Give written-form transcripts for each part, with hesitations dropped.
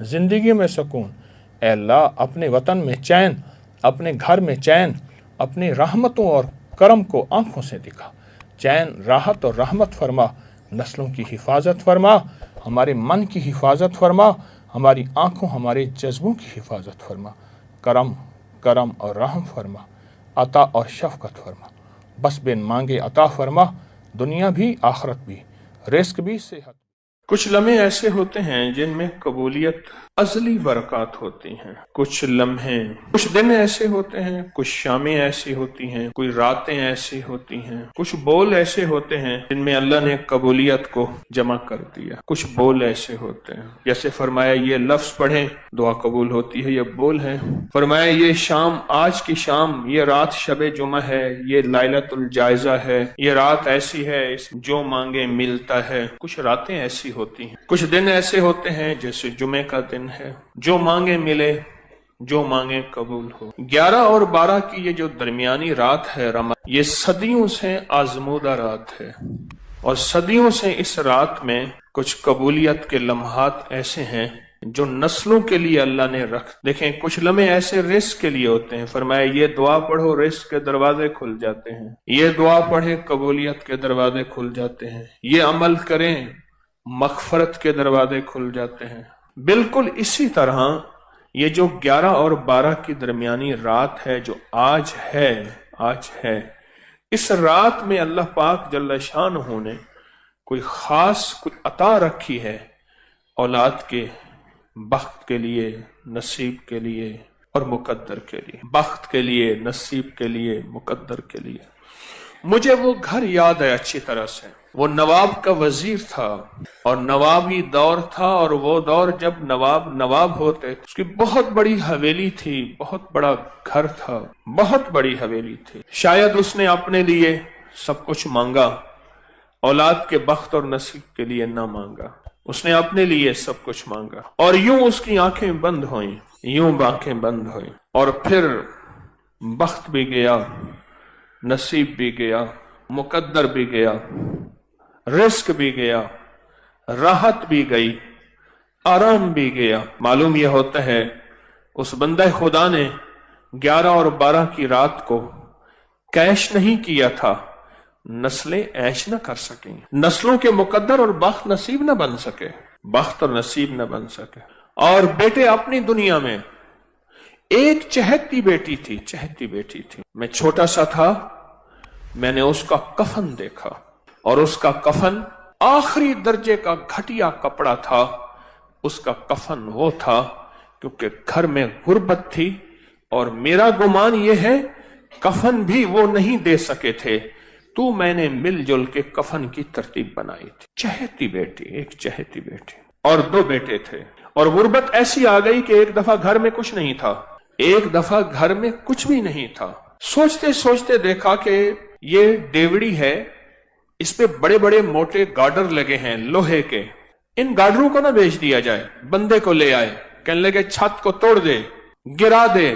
زندگی میں سکون، اے اللہ اپنے وطن میں چین، اپنے گھر میں چین، اپنی رحمتوں اور کرم کو آنکھوں سے دکھا، چین، راحت اور رحمت فرما، نسلوں کی حفاظت فرما، ہمارے من کی حفاظت فرما، ہماری آنکھوں ہمارے جذبوں کی حفاظت فرما، کرم اور رحم فرما، عطا اور شفقت فرما، بس بن مانگے عطا فرما، دنیا بھی آخرت بھی، رزق بھی صحت۔ کچھ لمحے ایسے ہوتے ہیں جن میں قبولیت ازلی برکات ہوتی ہیں، کچھ لمحے، کچھ دن ایسے ہوتے ہیں، کچھ شامیں ایسی ہوتی ہیں، کوئی راتیں ایسی ہوتی ہیں، کچھ بول ایسے ہوتے ہیں جن میں اللہ نے قبولیت کو جمع کر دیا، کچھ بول ایسے ہوتے ہیں جیسے فرمایا یہ لفظ پڑھیں دعا قبول ہوتی ہے، یہ بول ہے، فرمایا یہ شام، آج کی شام، یہ رات شب جمعہ ہے، یہ لیلۃ الجائزہ ہے، یہ رات ایسی ہے جو مانگے ملتا ہے۔ کچھ راتیں ایسی ہوتی ہیں، کچھ دن ایسے ہوتے ہیں جیسے جمعے کا دن ہے، جو مانگے ملے، جو مانگے قبول ہو۔ 11 اور 12 کی یہ جو درمیانی رات ہے رمضان، یہ صدیوں سے آزمودہ رات ہے، اور صدیوں سے اس رات میں کچھ قبولیت کے لمحات ایسے ہیں جو نسلوں کے لیے اللہ نے دیکھیں کچھ لمحے ایسے رزق کے لیے ہوتے ہیں، فرمایا یہ دعا پڑھو رزق کے دروازے کھل جاتے ہیں، یہ دعا پڑھے قبولیت کے دروازے کھل جاتے ہیں، یہ عمل کریں مغفرت کے دروازے کھل جاتے ہیں۔ بالکل اسی طرح یہ جو 11 اور 12 کی درمیانی رات ہے جو آج ہے، اس رات میں اللہ پاک جل شانہ نے کوئی خاص کوئی عطا رکھی ہے اولاد کے، بخت کے لیے، نصیب کے لیے اور مقدر کے لیے، بخت کے لیے، نصیب کے لیے، مقدر کے لیے۔ مجھے وہ گھر یاد ہے اچھی طرح سے، وہ نواب کا وزیر تھا اور نوابی دور تھا، اور وہ دور جب نواب ہوتے، اس کی بہت بڑی حویلی تھی، بہت بڑا گھر تھا، بہت بڑی حویلی تھی۔ شاید اس نے اپنے لیے سب کچھ مانگا، اولاد کے بخت اور نصیب کے لیے نہ مانگا، اس نے اپنے لیے سب کچھ مانگا، اور یوں اس کی آنکھیں بند ہوئیں، اور پھر بخت بھی گیا، نصیب بھی گیا، مقدر بھی گیا، رزق بھی گیا، راحت بھی گئی، آرام بھی گیا۔ معلوم یہ ہوتا ہے اس بندہ خدا نے 11 اور 12 کی رات کو کیش نہیں کیا تھا، نسلیں عیش نہ کر سکیں، نسلوں کے مقدر اور بخت نصیب نہ بن سکے، بخت اور نصیب نہ بن سکے۔ اور بیٹے اپنی دنیا میں ایک چہتی بیٹی تھی، میں چھوٹا سا تھا، میں نے اس کا کفن دیکھا، اور اس کا کفن آخری درجے کا گھٹیا کپڑا تھا، اس کا کفن وہ تھا کیونکہ گھر میں غربت تھی، اور میرا گمان یہ ہے کفن بھی وہ نہیں دے سکے تھے، تو میں نے مل جل کے کفن کی ترتیب بنائی تھی۔ چہتی بیٹی، ایک چہتی بیٹی، اور 2 بیٹے تھے، اور غربت ایسی آ گئی کہ ایک دفعہ گھر میں کچھ نہیں تھا، ایک دفعہ گھر میں کچھ بھی نہیں تھا۔ سوچتے سوچتے دیکھا کہ یہ ڈیوڑی ہے، اس پہ بڑے بڑے موٹے گارڈر لگے ہیں لوہے کے، ان گارڈروں کو نہ بیچ دیا جائے، بندے کو لے آئے، کہنے لگے چھت کو توڑ دے، گرا دے،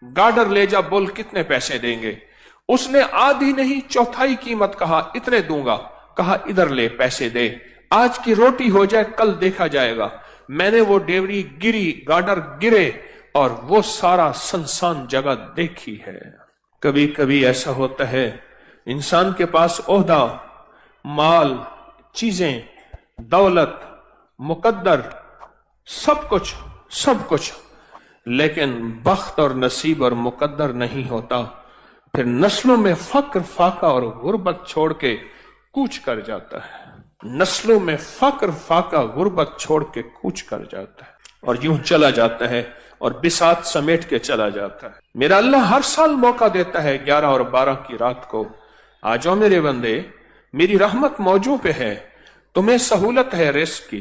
گارڈر لے جا، بول کتنے پیسے دیں گے۔ اس نے آدھی نہیں چوتھائی قیمت کہا، اتنے دوں گا، کہا ادھر لے پیسے دے، آج کی روٹی ہو جائے کل دیکھا جائے گا۔ میں نے وہ ڈیوڑی گری، گارڈر گرے، اور وہ سارا سنسان جگہ دیکھی ہے۔ کبھی کبھی ایسا ہوتا ہے انسان کے پاس عہدہ، مال، چیزیں، دولت، مقدر، سب کچھ، لیکن بخت اور نصیب اور مقدر نہیں ہوتا، پھر نسلوں میں فقر، فاقہ اور غربت چھوڑ کے کوچ کر جاتا ہے، نسلوں میں فقر، فاقہ، غربت چھوڑ کے کوچ کر جاتا ہے، اور یوں چلا جاتا ہے اور بساط سمیٹ کے چلا جاتا ہے۔ میرا اللہ ہر سال موقع دیتا ہے 11 اور 12 کی رات کو، آ جاؤ میرے بندے، میری رحمت موجوں پہ ہے، تمہیں سہولت ہے رزق کی،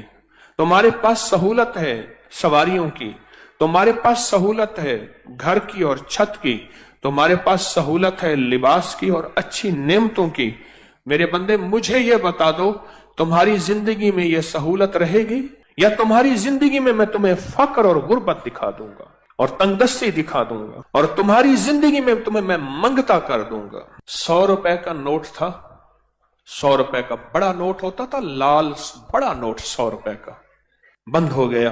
تمہارے پاس سہولت ہے سواریوں کی، تمہارے پاس سہولت ہے گھر کی اور چھت کی، تمہارے پاس سہولت ہے لباس کی اور اچھی نعمتوں کی۔ میرے بندے مجھے یہ بتا دو، تمہاری زندگی میں یہ سہولت رہے گی، یا تمہاری زندگی میں تمہیں فقر اور غربت دکھا دوں گا اور تنگ دستی دکھا دوں گا، اور تمہاری زندگی میں تمہیں میں منگتا کر دوں گا۔ 100 روپے کا نوٹ تھا، 100 روپے کا بڑا نوٹ ہوتا تھا، لال بڑا نوٹ 100 روپے کا، بند ہو گیا۔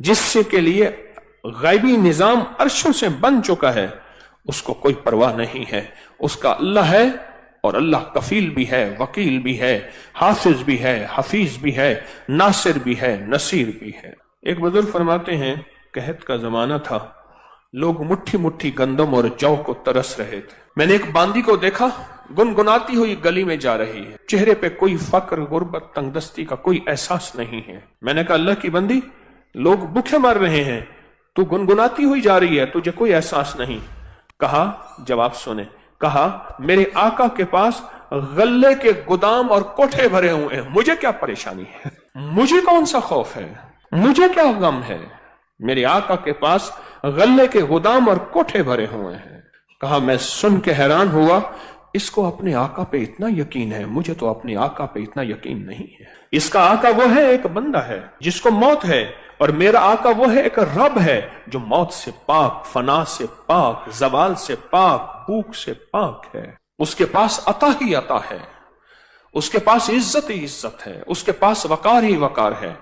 جس سے کے لیے غیبی نظام عرشوں سے بن چکا ہے، اس کو کوئی پرواہ نہیں ہے. اس کا اللہ ہے، اور اللہ کفیل بھی ہے، وکیل بھی ہے، حافظ بھی ہے، حفیظ بھی ہے، ناصر بھی ہے، نصیر بھی ہے. ایک بزرگ فرماتے ہیں قحط کا زمانہ تھا، لوگ مٹھی مٹھی گندم اور جو کو ترس رہے تھے. میں نے ایک باندی کو دیکھا، گنگناتی ہوئی گلی میں جا رہی ہے، چہرے پہ کوئی فقر، غربت، تنگ دستی کا کوئی احساس نہیں ہے. میں نے کہا اللہ کی بندی، لوگ بھوکے مر رہے ہیں، تو گنگناتی ہوئی جا رہی ہے، تجھے کوئی احساس نہیں. کہا، جواب سنیں، کہا میرے آقا کے پاس غلے کے گودام اور کوٹھے بھرے ہوئے ہیں، مجھے کیا پریشانی ہے، مجھے کون سا خوف ہے، مجھے کیا غم ہے، میرے آقا کے پاس غلے کے گودام اور کوٹھے بھرے ہوئے ہیں. کہا میں سن کے حیران ہوا، اس کو اپنے آقا پہ اتنا یقین ہے، مجھے تو اپنے آقا پہ اتنا یقین نہیں ہے. اس کا آقا وہ ہے، ایک بندہ ہے جس کو موت ہے، اور میرا آقا وہ ہے، ایک رب ہے جو موت سے پاک، فنا سے پاک، زوال سے پاک، بھوک سے پاک ہے. اس کے پاس عطا ہی عطا ہے، اس کے پاس عزت ہی عزت ہے، اس کے پاس وقار ہی وقار ہے،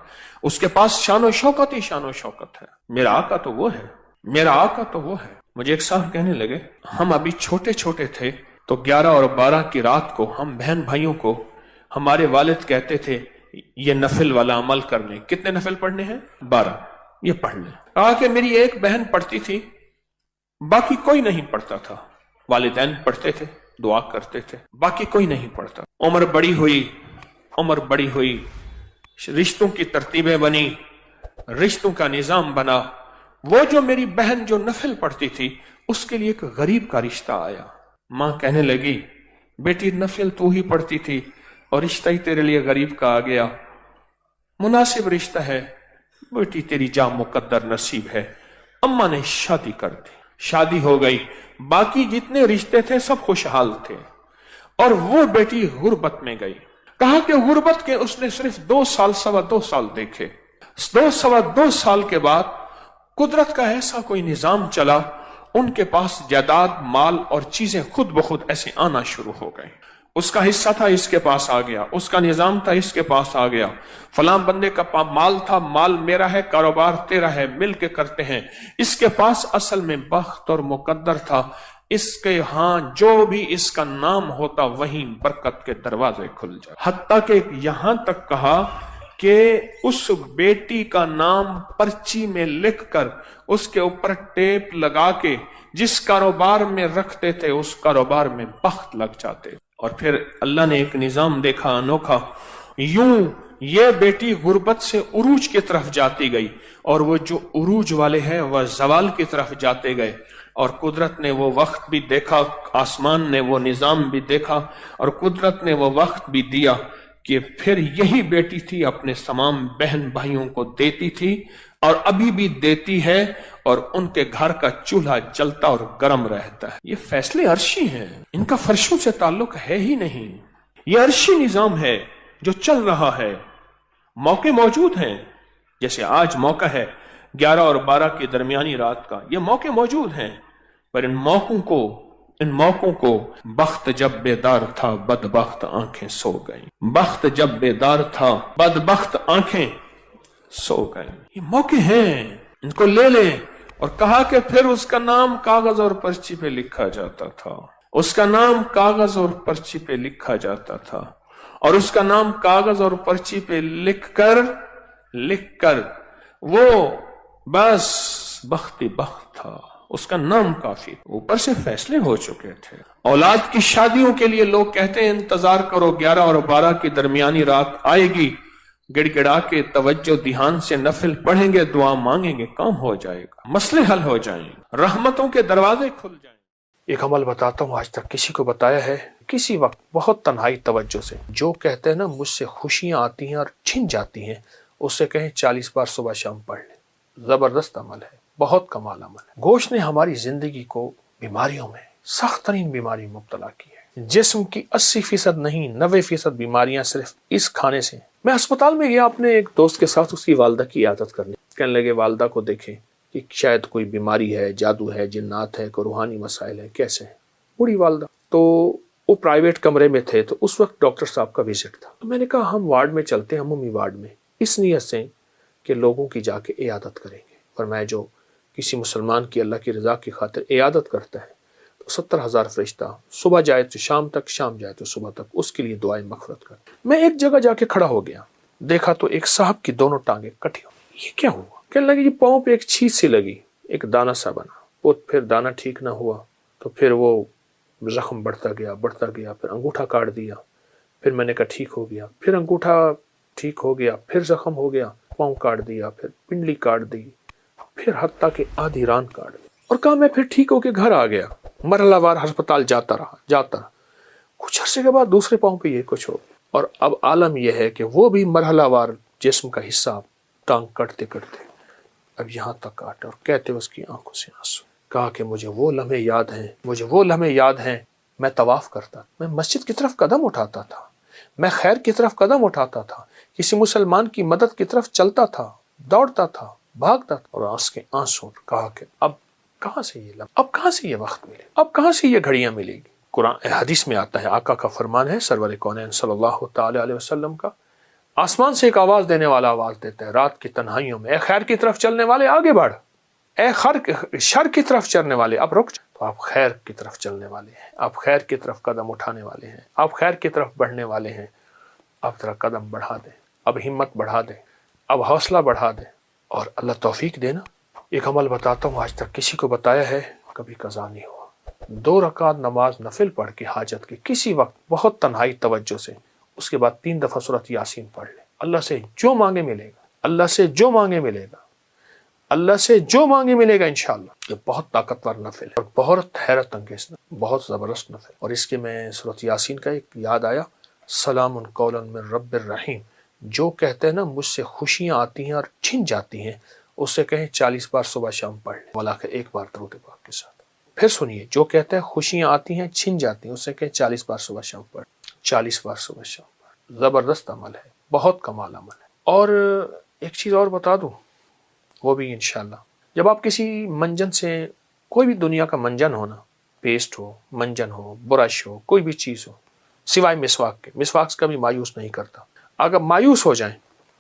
اس کے پاس شان و شوکت ہی شان و شوکت ہے. میرا آقا تو وہ ہے، میرا آقا تو وہ ہے. مجھے ایک صاحب کہنے لگے، ہم ابھی چھوٹے چھوٹے تھے تو 11 اور 12 کی رات کو ہم بہن بھائیوں کو ہمارے والد کہتے تھے یہ نفل والا عمل کر لیں. کتنے نفل پڑھنے ہیں؟ 12. یہ پڑھ لیں. کہا کہ میری ایک بہن پڑھتی تھی، باقی کوئی نہیں پڑھتا تھا. والدین پڑھتے تھے، دعا کرتے تھے، باقی کوئی نہیں پڑھتا. عمر بڑی ہوئی، رشتوں کی ترتیبیں بنی، رشتوں کا نظام بنا. وہ جو میری بہن جو نفل پڑھتی تھی، اس کے لیے ایک غریب کا رشتہ آیا. ماں کہنے لگی بیٹی نفل تو ہی پڑھتی تھی اور رشتہ ہی تیرے لیے غریب کا آ گیا، مناسب رشتہ ہے بیٹی، تیری جا مقدر نصیب ہے. اماں نے شادی کر دی، شادی ہو گئی. باقی جتنے رشتے تھے سب خوشحال تھے، اور وہ بیٹی غربت میں گئی. کہا کہ غربت کے اس نے صرف 2 سال، 2.25 سال دیکھے. 2 سال کے بعد قدرت کا ایسا کوئی نظام چلا، ان کے پاس جائیداد، مال اور چیزیں خود بخود ایسے آنا شروع ہو گئیں. اس کا حصہ تھا، اس کے پاس آ گیا، اس کا نظام تھا، اس کے پاس آ گیا. فلاں بندے کا مال تھا، مال میرا ہے، کاروبار تیرا ہے، مل کے کرتے ہیں. اس کے پاس اصل میں بخت اور مقدر تھا، اس کے ہاں جو بھی اس کا نام ہوتا وہیں برکت کے دروازے کھل جائے. حتیٰ کہ یہاں تک کہا کہ اس بیٹی کا نام پرچی میں لکھ کر اس کے اوپر ٹیپ لگا کے جس کاروبار میں رکھتے تھے اس کاروبار میں بخت لگ جاتے. اور پھر اللہ نے ایک نظام دیکھا انوکھا، یوں یہ بیٹی غربت سے عروج کی طرف جاتی گئی، اور وہ جو عروج والے ہیں وہ زوال کی طرف جاتے گئے. اور قدرت نے وہ وقت بھی دیکھا، آسمان نے وہ نظام بھی دیکھا، اور قدرت نے وہ وقت بھی دیا کہ پھر یہی بیٹی تھی اپنے تمام بہن بھائیوں کو دیتی تھی، اور ابھی بھی دیتی ہے، اور ان کے گھر کا چولہا جلتا اور گرم رہتا ہے. یہ فیصلے عرشی ہیں، ان کا فرشوں سے تعلق ہے ہی نہیں. یہ عرشی نظام ہے جو چل رہا ہے. موقع موجود ہیں، جیسے آج موقع ہے 11 اور 12 کی درمیانی رات کا، یہ موقع موجود ہیں، پر ان موقعوں کو بخت جب بیدار تھا بدبخت آنکھیں سو گئیں. بخت جب بیدار تھا بدبخت آنکھیں سو گئیں. یہ موقع ہیں، ان کو لے لیں. اور کہا کہ پھر اس کا نام کاغذ اور پرچی پہ لکھا جاتا تھا، اس کا نام کاغذ اور پرچی پہ لکھا جاتا تھا، اور اس کا نام کاغذ اور پرچی پہ لکھ کر وہ بس بختی بخت تھا، اس کا نام کافی. اوپر سے فیصلے ہو چکے تھے. اولاد کی شادیوں کے لیے لوگ کہتے ہیں انتظار کرو، 11 اور 12 کی درمیانی رات آئے گی، گڑ گڑا کے توجہ دھیان سے نفل پڑھیں گے، دعا مانگیں گے، کام ہو جائے گا، مسئلے حل ہو جائیں گے، رحمتوں کے دروازے کھل جائیں. ایک عمل بتاتا ہوں، آج تک کسی کو بتایا ہے، کسی وقت بہت تنہائی توجہ سے جو کہتے ہیں نا مجھ سے خوشیاں آتی ہیں اور چھن جاتی ہیں، اس سے کہیں 40 بار صبح شام پڑھ لیں. زبردست عمل ہے، بہت کمال عمل ہے. گوشت نے ہماری زندگی کو بیماریوں میں، سخت ترین بیماری مبتلا کی ہے. جسم کی 80% نہیں 90% بیماریاں صرف اس کھانے سے. میں اسپتال میں گیا اپنے ایک دوست کے ساتھ، اس کی والدہ کی عیادت کرنے. کہنے لگے والدہ کو دیکھیں کہ شاید کوئی بیماری ہے، جادو ہے، جنات ہے، کوئی روحانی مسائل ہے. کیسے ہیں بوڑھی والدہ؟ تو وہ پرائیویٹ کمرے میں تھے، تو اس وقت ڈاکٹر صاحب کا وزٹ تھا. تو میں نے کہا ہم وارڈ میں چلتے ہیں، عمومی وارڈ میں، اس نیت سے کہ لوگوں کی جا کے عیادت کریں گے۔ فرمایا جو کسی مسلمان کی اللہ کی رضا کی خاطر عیادت کرتا ہے تو 70,000 فرشتہ صبح جائے تو شام تک، شام جائے تو صبح تک اس کے لیے دعائیں مغفرت کرتے۔ میں ایک جگہ جا کے کھڑا ہو گیا، دیکھا تو ایک صاحب کی دونوں ٹانگیں کٹی ہو۔ یہ کیا ہوا؟ کہنے لگے یہ پاؤں پہ ایک چیز سی لگی، ایک دانہ سا بنا، وہ پھر دانہ ٹھیک نہ ہوا تو پھر وہ زخم بڑھتا گیا، پھر انگوٹھا کاٹ دیا، پھر میں نے کہا ٹھیک ہو گیا، پھر انگوٹھا ٹھیک ہو گیا، پھر زخم ہو گیا، پاؤں کاٹ دیا، پھر پنڈلی کاٹ دی، پھر حتیٰ کہ آدھی ران کاٹ دی، اور کہا میں پھر ٹھیک ہو کے گھر آ گیا، مرحلہ وار ہسپتال جاتا رہا۔ کچھ عرصے کے بعد دوسرے پاؤں پہ یہ کچھ ہو گیا، اور اب عالم یہ ہے کہ وہ بھی مرحلہ وار جسم کا حصہ ٹانگ کٹتے کٹتے اب یہاں تک کاٹا، اور کہتے اس کی آنکھوں سے آنسو۔ کہا کہ مجھے وہ لمحے یاد ہیں، میں طواف کرتا، میں مسجد کی طرف قدم اٹھاتا تھا، میں خیر کی طرف قدم اٹھاتا تھا، کسی مسلمان کی مدد کی طرف چلتا تھا، دوڑتا تھا، بھاگتا تھا، اور آنکھ کے آنسو۔ کہا کہ اب کہاں سے یہ لمحہ، اب کہاں سے یہ وقت ملے، اب کہاں سے یہ گھڑیاں ملے گی؟ قرآن حدیث میں آتا ہے، آقا کا فرمان ہے سرور کونین صلی اللہ تعالی علیہ وسلم کا، آسمان سے ایک آواز دینے والا آواز دیتا ہے رات کی تنہائیوں میں، اے خیر کی طرف چلنے والے آگے بڑھ، اے شر کی طرف چلنے والے اب رک جا۔ تو آپ خیر کی طرف چلنے والے ہیں، آپ خیر کی طرف قدم اٹھانے والے ہیں، آپ خیر کی طرف بڑھنے والے ہیں، اب ذرا قدم بڑھا دیں، اب ہمت بڑھا دیں، اب حوصلہ بڑھا دیں، اور اللہ توفیق دینا۔ ایک عمل بتاتا ہوں، آج تک کسی کو بتایا ہے، کبھی قضا نہیں ہوا۔ 2 رکعت نماز نفل پڑھ کے حاجت کے کسی وقت بہت تنہائی توجہ سے، اس کے بعد 3 دفعہ سورۃ یاسین پڑھ لیں، اللہ سے جو مانگے ملے گا، اللہ سے جو مانگے ملے گا، اللہ سے جو مانگے ملے گا انشاءاللہ۔ یہ بہت طاقتور نفل ہے اور بہت حیرت انگیز نفل، بہت زبردست نفل۔ اور اس کے میں سورۃ یاسین کا ایک یاد آیا، سلام قولا من رب الرحیم، جو کہتے ہیں نا مجھ سے خوشیاں آتی ہیں اور چھن جاتی ہیں، اس سے کہیں 40 بار صبح شام پڑھ لیں، مولا کے 1 بار درود پاک کے ساتھ۔ پھر سنیے، جو کہتے ہیں خوشیاں آتی ہیں چھن جاتی ہیں، اس سے کہیں 40 بار صبح شام پڑھ، 40 بار صبح شام پڑھ۔ زبردست عمل ہے، بہت کمال عمل ہے۔ اور ایک چیز اور بتا دوں، وہ بھی انشاءاللہ، جب آپ کسی منجن سے، کوئی بھی دنیا کا منجن ہونا، پیسٹ ہو، منجن ہو، برش ہو، کوئی بھی چیز ہو، سوائے مسواک کے، مسواک کبھی مایوس نہیں کرتا۔ اگر مایوس ہو جائیں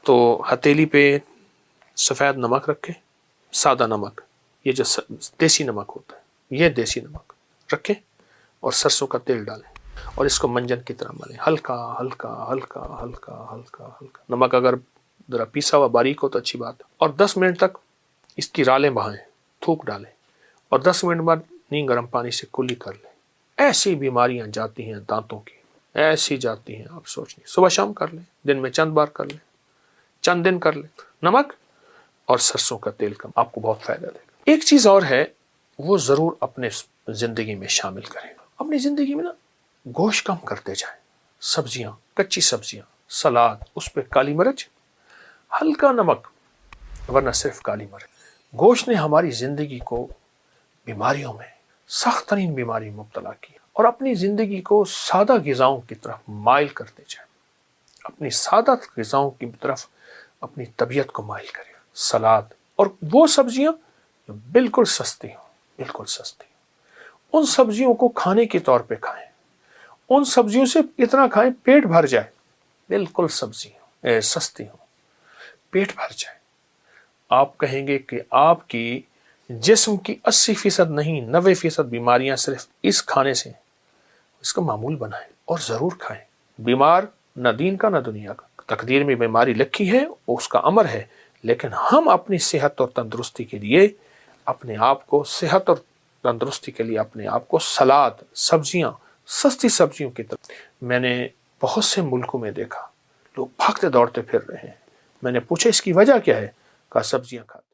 تو ہتھیلی پہ سفید نمک رکھیں، سادہ نمک، یہ جو دیسی نمک ہوتا ہے، یہ دیسی نمک رکھیں، اور سرسوں کا تیل ڈالیں، اور اس کو منجن کی طرح ملیں، ہلکا ہلکا ہلکا ہلکا ہلکا ہلکا۔ نمک اگر ذرا پیسا ہوا باریک ہو تو اچھی بات ہے، اور 10 منٹ تک اس کی رالیں بہائیں، تھوک ڈالیں، اور 10 منٹ بعد نیم گرم پانی سے کلی کر لیں۔ ایسی بیماریاں جاتی ہیں دانتوں کی، ایسی جاتی ہیں آپ سوچ نہیں، صبح شام کر لیں، دن میں چند بار کر لیں، چند دن کر لیں، نمک اور سرسوں کا تیل کا، آپ کو بہت فائدہ دے گا۔ ایک چیز اور ہے، وہ ضرور اپنے زندگی میں شامل کریں، اپنی زندگی میں نا گوشت کم کرتے جائیں، سبزیاں، کچی سبزیاں، سلاد، اس پہ کالی مرچ، ہلکا نمک، ورنہ صرف کالی مرچ۔ گوشت نے ہماری زندگی کو بیماریوں میں، سخت ترین بیماری مبتلا کی، اور اپنی زندگی کو سادہ غذاؤں کی طرف مائل کرتے جائیں، اپنی سادہ غذاؤں کی طرف اپنی طبیعت کو مائل کریں۔ سلاد، اور وہ سبزیاں جو بالکل سستی ہوں، بالکل سستی ہوں، ان سبزیوں کو کھانے کے طور پہ کھائیں، ان سبزیوں سے اتنا کھائیں پیٹ بھر جائے، بالکل سبزی ہوں، سستی ہوں، پیٹ بھر جائے۔ آپ کہیں گے کہ آپ کی جسم کی 80% نہیں 90% بیماریاں صرف اس کھانے سے، اس کا معمول بنائیں اور ضرور کھائیں۔ بیمار نہ دین کا نہ دنیا کا، تقدیر میں بیماری لکھی ہے، اس کا امر ہے، لیکن ہم اپنی صحت اور تندرستی کے لیے اپنے آپ کو، صحت اور تندرستی کے لیے اپنے آپ کو سلاد، سبزیاں، سستی سبزیوں کی طرف۔ میں نے بہت سے ملکوں میں دیکھا لوگ بھاگتے دوڑتے پھر رہے ہیں، میں نے پوچھا اس کی وجہ کیا ہے، کہا سبزیاں کھا